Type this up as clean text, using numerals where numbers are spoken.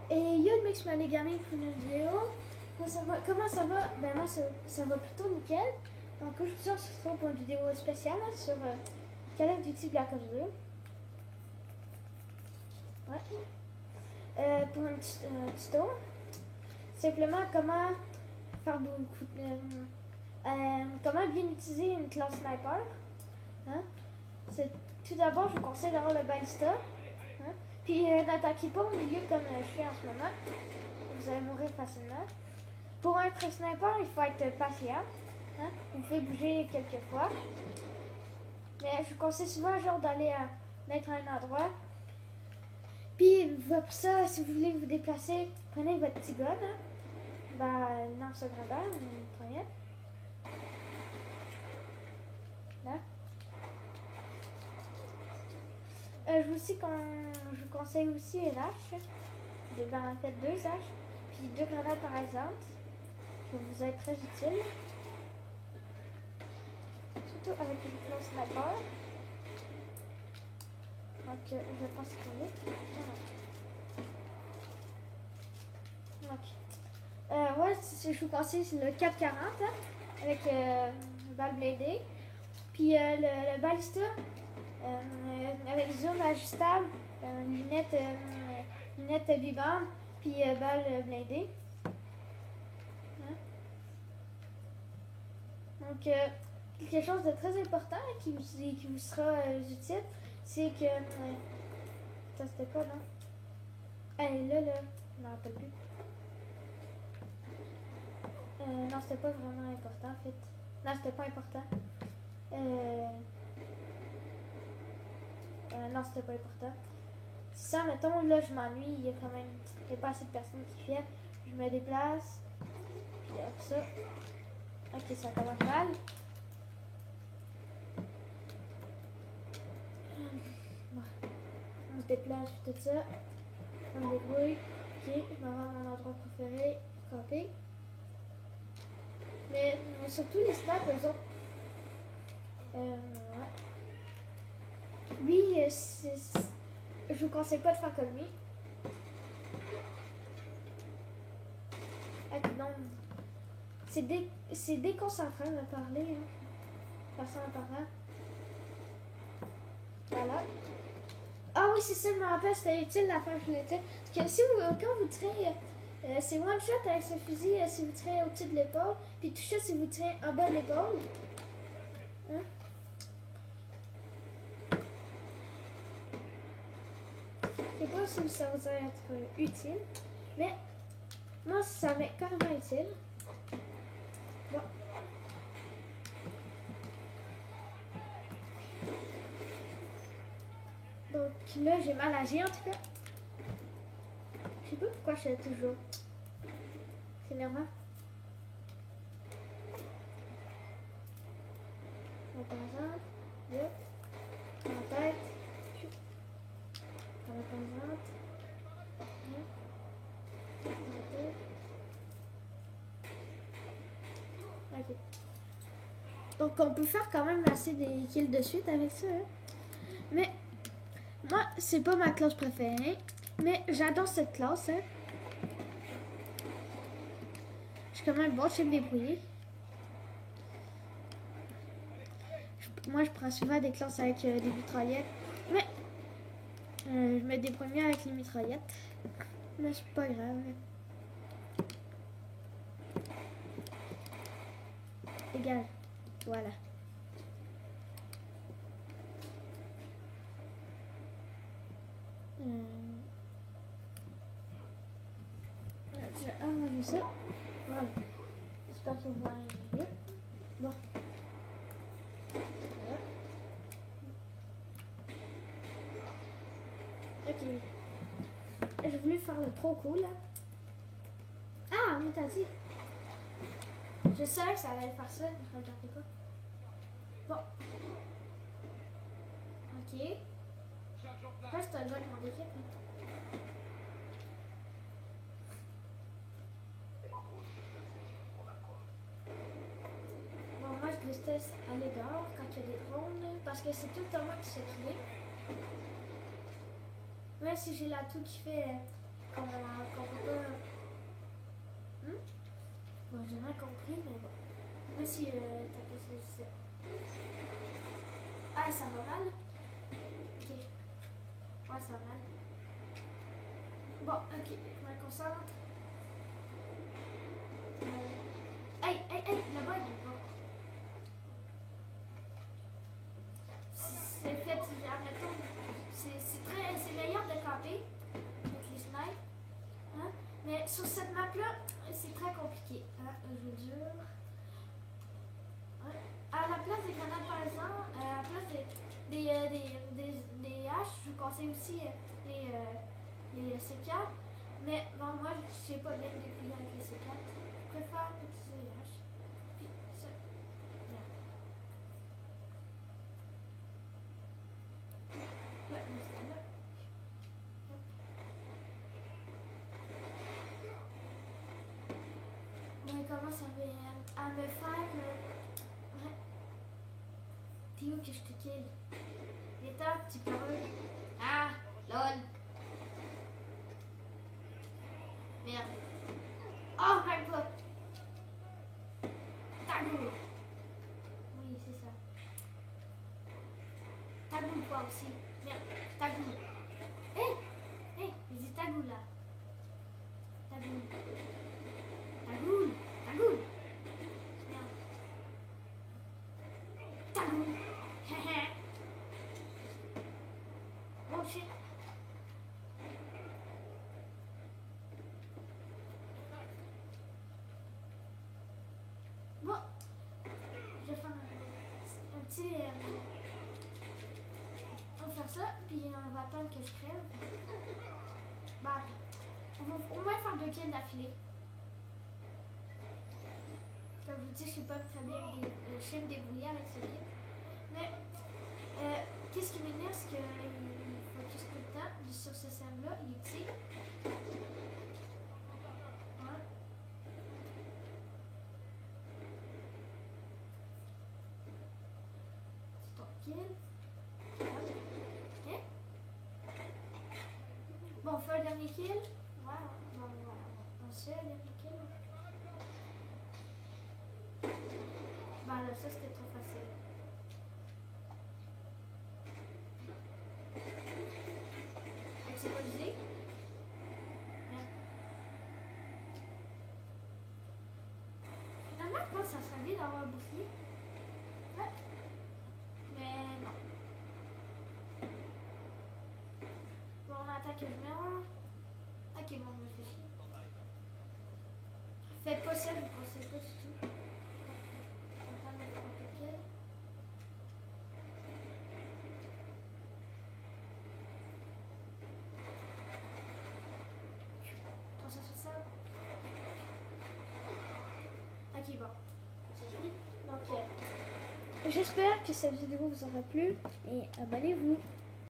Et yo le mec, je m'allais gaming pour une vidéo. Comment ça va? Ben moi ça va plutôt nickel. Donc aujourd'hui on se retrouve pour une vidéo spéciale là, sur Call of Duty Black Ops 2. Ouais. Pour un tuto. Simplement comment faire beaucoup comment bien utiliser une classe sniper. Hein? Tout d'abord je vous conseille d'avoir le ballista. Hein? Puis n'attaquez pas au milieu comme je fais en ce moment. Vous allez mourir facilement. Pour être sniper, il faut être patient. Hein? Vous pouvez bouger quelques fois. Mais je vous conseille souvent genre d'aller d'être à un endroit. Puis pour ça, si vous voulez vous déplacer, prenez votre petit gun. Hein? Ben, lance grandeur, vous prenez. Là. Je vous conseille aussi une hache. En fait, deux haches. Puis deux grenades par exemple. Qui vont vous être très utiles. Surtout avec une classe sniper. Donc, je pense qu'on est. Ok. Ouais, je vous conseille le 440 hein, avec balle bladée. Puis le ballista avec zoom ajustable, lunettes vivantes, puis balle blindée. Hein? Donc, quelque chose de très important qui vous sera utile, c'est que. Ça, c'était quoi, non? Là, je m'en rappelle plus. Non, c'était pas vraiment important, en fait. Non, c'était pas important. Non, c'était pas important. Ça, mettons, là, je m'ennuie, il y a quand même pas assez de personnes qui viennent. Je me déplace, puis hop, ça. Ok, ça commence mal. On se déplace, tout ça. On débrouille. Ok, je m'en vais à mon endroit préféré, camper. Mais surtout les snaps, eux autres. Ouais. Lui, je vous conseille pas de faire comme lui. Ah, non. C'est déconcentrant de parler. Hein. Faire ça en parlant. Voilà. Ah oui, c'est ça, je me rappelle, c'était utile la fin que je voulais dire. Parce que si vous, quand vous tirez, c'est one shot avec ce fusil si vous tirez au-dessus de l'épaule, puis tout shot si vous tirez en bas de l'épaule. Hein? Je sais pas si ça vous être utile, mais moi ça m'est carrément utile. Bon. Donc là j'ai mal agi en tout cas. Je sais pas pourquoi je fais toujours. C'est énervant. Par exemple, yep. Dans la tête. Dans la tangente. Ok. Donc on peut faire quand même assez des kills de suite avec ça. Hein? Mais moi, c'est pas ma classe préférée. Mais j'adore cette classe. Hein? Je suis quand même bon, je sais me débrouiller. Moi, je prends souvent des classes avec des mitraillettes. Mais je me débrouille mieux avec les mitraillettes. Mais c'est pas grave. Égal. Voilà. On va faire ça. Voilà. J'espère que vous arrivez. Bon. Voilà. Ok. J'ai voulu faire le trop cool là. Ah, mais t'as dit. Je savais que ça allait faire ça. Je regardais pas. Bon. Ok. Là, c'est un gars de mon équipe. Bon, moi, je déteste aller dehors quand il y a des drones parce que c'est tout le temps moi qui se crie. Même si j'ai la toux qui fait qu'on peut pas. Bon, j'ai rien compris, mais bon. Moi, si t'as cassé ça. Ah, ça va mal? Ok. Ouais, ça va mal. Bon, ok, je me concentre. Hey, là-bas, il est pas. C'est fait, admettons, c'est meilleur de camper avec les snipes. Hein? Mais sur cette map-là, c'est très compliqué. Hein? Je vous jure. Ouais. À la place des grenades, par exemple, à la place des haches, je vous conseille aussi les C4. Mais bon, moi, je sais pas bien débrouiller avec les C4. Je préfère utiliser les haches. Puis ça. Bien. Ouais, mais c'est là. On commence à me faire. Ouais. T'es où que je te kill? L'état, petit peureux. Ah, lol. Merde. Oh my god. Tagou. Oui, c'est ça. Tagou, toi aussi. Merde. Tagou. Hé, j'ai dit tagou là. Tagou. Tagou. Tagou. Merde. Tagou. Oh shit. Bon, je vais faire un petit. On va faire ça, puis on va attendre que je crève. Bah, on va au moins faire 2 kills d'affilée. Comme je vous dis, je suis pas très bien, je sais me débrouiller avec ce kit. Mais, qu'est-ce qui m'énerve, c'est qu'il focus tout le temps sur ce serve-là, il est petit. Ouais. C'est ton kill. Ok. Bon, on fait un dernier kill. Ouais, bon, voilà. On se fait un dernier kill. Bah là, ça c'était trop facile. Explosé. Finalement, je pense que ça serait bien d'avoir un bouclier. Ouais. Mais non. Bon, on attaque le mur. Ok, bon, on me fait chier. Faites pas ça, vous pensez pas du tout. On va pas mettre compliqué. Ok, bon. C'est fini. Donc, j'espère que cette vidéo vous aura plu et abonnez-vous.